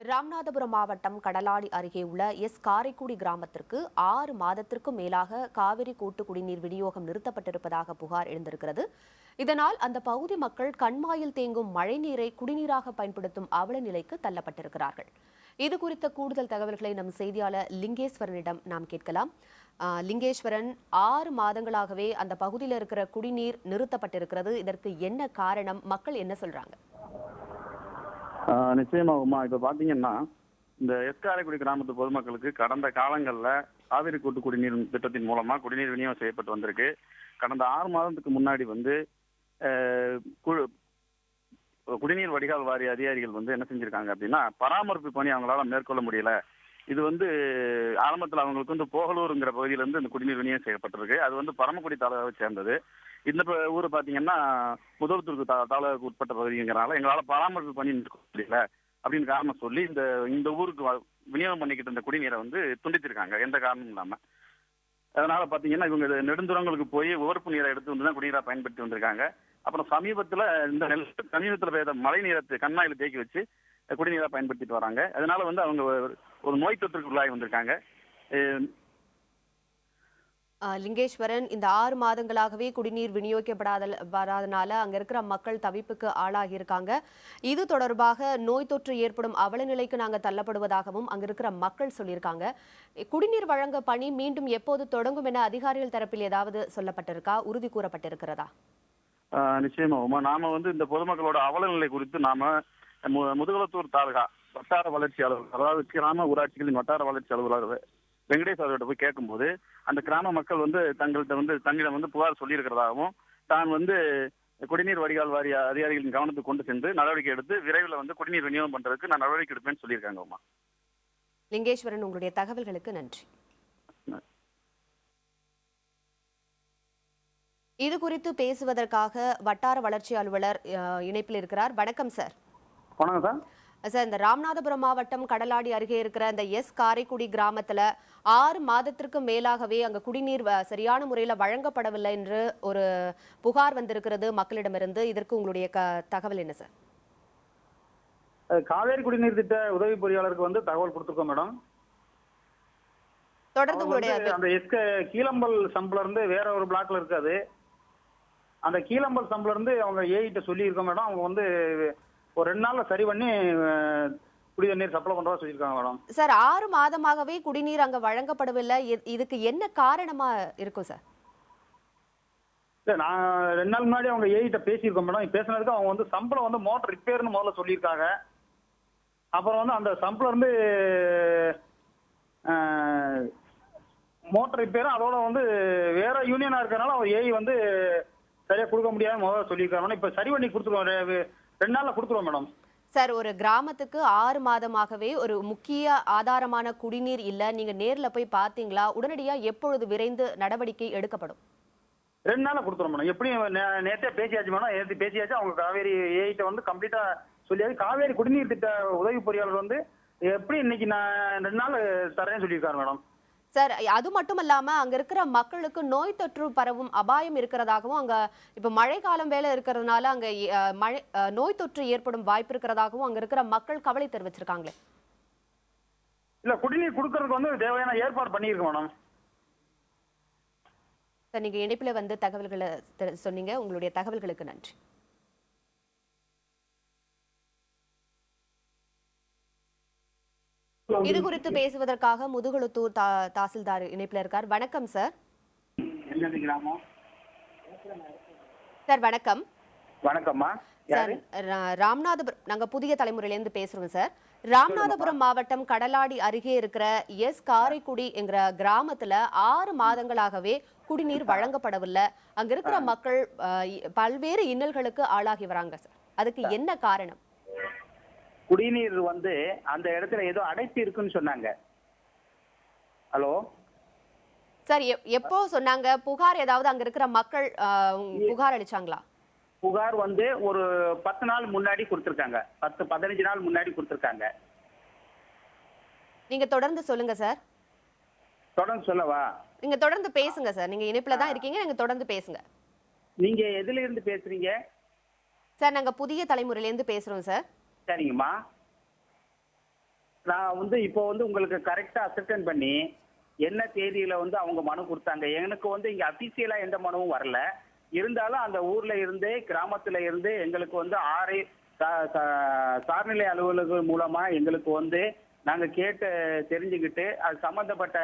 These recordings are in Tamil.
ராமநாதபுரம் மாவட்டம் கடலாடி அருகே உள்ள காரைக்குடி கிராமத்திற்கு 6 மாதத்திற்கும் மேலாக காவிரி கூட்டு குடிநீர் விநியோகம் நிறுத்தப்பட்டிருப்பதாக புகார் எழுந்திருக்கிறது. இதனால் அந்த பகுதி மக்கள் கண்மாயில் தேங்கும் மழைநீரை குடிநீராக பயன்படுத்தும் அவல நிலைக்கு தள்ளப்பட்டிருக்கிறார்கள். இது குறித்த கூடுதல் தகவல்களை நம் செய்தியாளர் லிங்கேஸ்வரனிடம் நாம் கேட்கலாம். லிங்கேஸ்வரன், 6 மாதங்களாகவே அந்த பகுதியில் இருக்கிற குடிநீர் நிறுத்தப்பட்டிருக்கிறது. இதற்கு என்ன காரணம்? மக்கள் என்ன சொல்றாங்க? நிச்சயமாகுமா. இப்ப பாத்தீங்கன்னா இந்த காரைக்குடி கிராமத்து பொதுமக்களுக்கு கடந்த காலங்கள்ல காவிரி கூட்டு குடிநீர் திட்டத்தின் மூலமா குடிநீர் விநியோகம் செய்யப்பட்டு வந்திருக்கு. கடந்த 6 மாதத்துக்கு முன்னாடி குடிநீர் வடிகால் வாரிய அதிகாரிகள் என்ன செஞ்சிருக்காங்க அப்படின்னா, பராமரிப்பு பணி அவங்களால மேற்கொள்ள முடியல. இது ஆரம்பத்தில் அவங்களுக்கு போகலூருங்கிற பகுதியில இருந்து இந்த குடிநீர் விநியோகம் செய்யப்பட்டிருக்கு. அது பரமக்குடி தாலுகாவை சேர்ந்தது. இந்த ஊர் பாத்தீங்கன்னா முதலத்தூருக்கு தாலுகாவுக்கு உட்பட்ட பகுதிங்கிறனால எங்களால பராமரிப்பு பண்ணி முடியல அப்படின்னு காரணம் சொல்லி இந்த ஊருக்கு விநியோகம் பண்ணிக்கிட்டு இருந்த குடிநீரை துண்டித்திருக்காங்க, எந்த காரணமும் இல்லாம. அதனால பாத்தீங்கன்னா இவங்க நெடுந்துரங்களுக்கு போய் உவர்ப்பு நீரை எடுத்து தான் குடிநீரா பயன்படுத்தி வந்திருக்காங்க. அப்புறம் சமீபத்துல பெய்த மழை நீரை கண்மாயில தேக்கி வச்சு குடிநீரா பயன்படுத்திட்டு வராங்க. அதனால அவங்க ஒரு நோய் தொற்றுக்கு உள்ளாகி வந்திருக்காங்க. லிங்கேஸ்வரன், இந்த 6 மாதங்களாகவே குடிநீர் விநியோகிக்கப்படாதனால அங்க இருக்கிற மக்கள் தவிப்புக்கு ஆளாகி இருக்காங்க. இது தொடர்பாக நோய் தொற்று ஏற்படும் அவல நிலைக்கு நாங்க தள்ளப்படுவதாகவும் அங்க இருக்கிற மக்கள் சொல்லியிருக்காங்க. குடிநீர் வழங்க பணி மீண்டும் எப்போது தொடங்கும் என அதிகாரிகள் தரப்பில் ஏதாவது சொல்லப்பட்டிருக்கா, உறுதி கூறப்பட்டிருக்கிறதா? நிச்சயமா நாம இந்த பொதுமக்களோட அவல நிலை குறித்து நாம முதுகுளத்தூர் தாலுகா வட்டார வளர்ச்சி அலுவலர், அதாவது கிராம ஊராட்சிகளின் வட்டார வளர்ச்சி அலுவலர் வெங்கடேஷ் அவர்கிட்ட போய் கேட்கும்போது அந்த கிராம மக்கள் தங்களிடம் புகார் சொல்லியிருக்கிறதாகவும், தான் குடிநீர் வடிகால் வாரிய அதிகாரிகளின் கவனத்துக்கு கொண்டு சென்று நடவடிக்கை எடுத்து விரைவில் குடிநீர் விநியோகம் பண்றதுக்கு நான் நடவடிக்கை எடுப்பேன்னு சொல்லியிருக்காங்க. லிங்கேஸ்வரன், உங்களுடைய தகவல்களுக்கு நன்றி. இது குறித்து பேசுவதற்காக வட்டார வளர்ச்சி அலுவலர் இணைப்பில் இருக்கிறார். வணக்கம் சார். வணக்கம் சார். சார், இந்த ராமநாதபுரம் மாவட்டம் கடலாடி அருகே இருக்கிற இந்த காரைக்குடி கிராமத்துல 6 மாதத்திற்கு மேலாகவே அங்க குடிநீர் சரியான முறையில வழங்கப்படவில்லை என்று ஒரு புகார் வந்திருக்கிறது மக்களிடமிருந்து. இதற்கு உங்களுடைய தகவல் என்ன சார்? காவேரி குடிநீர் திட்ட உதவி பொறியாளருக்கு தகவல் கொடுத்துருக்கோம் மேடம். தொடர்ந்து அந்த கீழம்பல் சம்பளம் இருந்து வேற ஒரு பிளாக்ல இருக்காது. அந்த கீழம்பல் சம்பளம் இருந்து அவங்க ஏகிட்ட சொல்லியிருக்கோம் மேடம். அவங்க ஒரு 2 நாள்ல சரி பண்ணி குடிநீர் சப்ளை பண்றதா சொல்லியிருக்காங்க மேடம். சார், 6 மாதமாகவே குடிநீர் அங்க வழங்கப்படவில்லை. இதுக்கு என்ன காரணமா இருக்கும் சார்? நான் 2 நாள் முன்னாடி அவங்க ஏகிட்ட பேசியிருக்கோம் மேடம். பேசினதுக்கு அவங்க சம்பளம் மோட்டர் ரிப்பேர்னு முதல்ல சொல்லியிருக்காங்க. அப்புறம் அந்த சம்பளம் இருந்து மோட்டர் ரிப்பேரும் அதோட வேற யூனியனா இருக்கிறனால அவர் ஏஐ சரியா கொடுக்க முடியாத முதல்ல சொல்லியிருக்காங்க. இப்ப சரி பண்ணி கொடுத்துருவோம், 2 நாள்ல கொடுத்துருவோம் மேடம். சார், ஒரு கிராமத்துக்கு 6 மாதமாகவே ஒரு முக்கிய ஆதாரமான குடிநீர் இல்ல, நீங்க நேர்ல போய் பாத்தீங்களா? உடனடியா எப்பொழுது விரைந்து நடவடிக்கை எடுக்கப்படும்? 2 நாள்ல கொடுத்துருவோம் மேடம். எப்படியும் நேற்றே பேசியாச்சு மேடம். நேற்று பேசியாச்சு. அவங்க காவேரி ஏஐட்ட கம்ப்ளீட்டா சொல்லியாச்சு. காவேரி குடிநீர் திட்ட உதவி பொறியாளர் எப்படி இன்னைக்கு நான் 2 நாள் தரேன்னு சொல்லியிருக்காரு மேடம். சார், அது மட்டும் இல்லாம அங்க இருக்கிற மக்களுக்கு நோய் தொற்று பரவும் அபாயம் இருக்கிறதாகவும், அங்க இப்ப மழை காலம் வேலை இருக்கிறதுனால அங்க நோய் தொற்று ஏற்படும் வாய்ப்பு இருக்கிறதாகவும் அங்க இருக்கிற மக்கள் கவலை தெரிவிச்சிருக்காங்களே. இல்ல, குடிநீர் கொடுக்கறதுக்கு தேவையான ஏற்பாடு பண்ணியிருக்கோம் மேடம். சார், நீங்க இணைப்புல தகவல்களை சொன்னீங்க. உங்களுடைய தகவல்களுக்கு நன்றி. இது குறித்து பேசுவதற்காக முதுகுளத்தூர் தாசில்தார் இணைப்பில் இருக்கார். வணக்கம் சார். சார் வணக்கம். வணக்கம்மா. சார், ராமநாதபுரம், நாங்க புதிய தலைமுறையிலிருந்து பேசுறோம் சார். ராமநாதபுரம் மாவட்டம் கடலாடி அருகே இருக்கிற காரைக்குடி என்கிற கிராமத்துல 6 மாதங்களாகவே குடிநீர் வழங்கப்படவில்லை. அங்க இருக்கிற மக்கள் பல்வேறு இன்னல்களுக்கு ஆளாகி வராங்க சார். அதுக்கு என்ன காரணம்? குடிநீர் அந்த இடத்துல ஏதோ அடைப்பு இருக்குன்னு சொன்னாங்க. ஹலோ சார், எப்போ சொன்னாங்க? புகார் ஏதாவது அங்க இருக்கிற மக்கள் புகார் அளிச்சாங்களா? புகார் ஒரு 10 நாள் முன்னாடி கொடுத்திருக்காங்க. 10-15 நாள் முன்னாடி கொடுத்திருக்காங்க. நீங்க தொடர்ந்து சொல்லுங்க சார். தொடர்ந்து சொல்லவா? நீங்க தொடர்ந்து பேசுங்க சார். நீங்க இணைப்புல தான் இருக்கீங்க, நீங்க தொடர்ந்து பேசுங்க. நீங்க எதுல இருந்து பேசுறீங்க? சார், நாங்க புதிய தலைமுறையில இருந்து பேசுறோம் சார். சரிங்கம்மா. நான் வந்து இப்போ வந்து உங்களுக்கு கரெக்டா அசர்டன் பண்ணி என்ன தேதியில வந்து அவங்க மனு கொடுத்தாங்க. எனக்கு வந்து இங்க அபிஷியலா எந்த மனுவும் வரல. இருந்தாலும் அந்த ஊர்ல இருந்து கிராமத்துல இருந்து எங்களுக்கு வந்து சார்நிலை அலுவலர்கள் மூலமா எங்களுக்கு வந்து நாங்க கேட்டு தெரிஞ்சுக்கிட்டு அது சம்பந்தப்பட்ட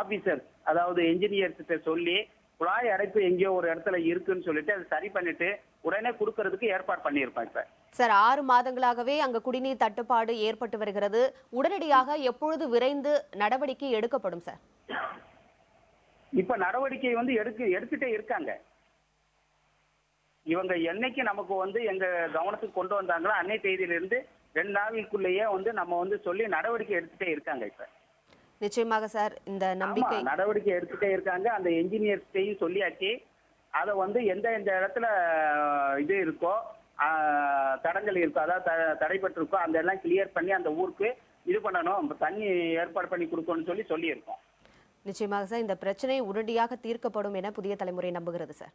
ஆபீசர் அதாவது என்ஜினியர்கிட்ட சொல்லி குழாய் அடைப்பு எங்கேயோ ஒரு இடத்துல இருக்குன்னு சொல்லிட்டு அதை சரி பண்ணிட்டு உடனே கொடுக்கறதுக்கு ஏற்பாடு பண்ணியிருப்பேன். இப்ப சார் 6 மாதங்களாகவே அங்க குடிநீர் தட்டுப்பாடு ஏற்பட்டு வருகிறது. உடனடியாக எப்பொழுது விரைந்து நடவடிக்கை எடுக்கப்படும் சார்? இப்ப நடவடிக்கை வந்து எடுத்துட்டே இருக்காங்க. இவங்க என்னைக்கு நமக்கு வந்து எங்க கவனத்துக்கு கொண்டு வந்தாங்களோ அன்னை தேதியிலிருந்து 2 நாளுக்குள்ளேயே வந்து நம்ம வந்து சொல்லி நடவடிக்கை எடுத்துட்டே இருக்காங்க. இப்ப நிச்சயமாக சார், இந்த நம்பிக்கை நடவடிக்கை எடுத்துட்டே இருக்காங்க. அந்த என்ஜினியர்ஸ்டையும் சொல்லியாச்சு. அதை வந்து எந்த இடத்துல இது இருக்கோ தடங்கள் இருக்கோ அதாவது தடைப்பட்டு இருக்கோ அந்த எல்லாம் கிளியர் பண்ணி அந்த ஊருக்கு இது பண்ணணும், தண்ணி ஏற்பாடு பண்ணி கொடுக்கணும்னு சொல்லியிருக்கோம். நிச்சயமாக சார், இந்த பிரச்சனை உடனடியாக தீர்க்கப்படும் என புதிய தலைமுறை நம்புகிறது சார்.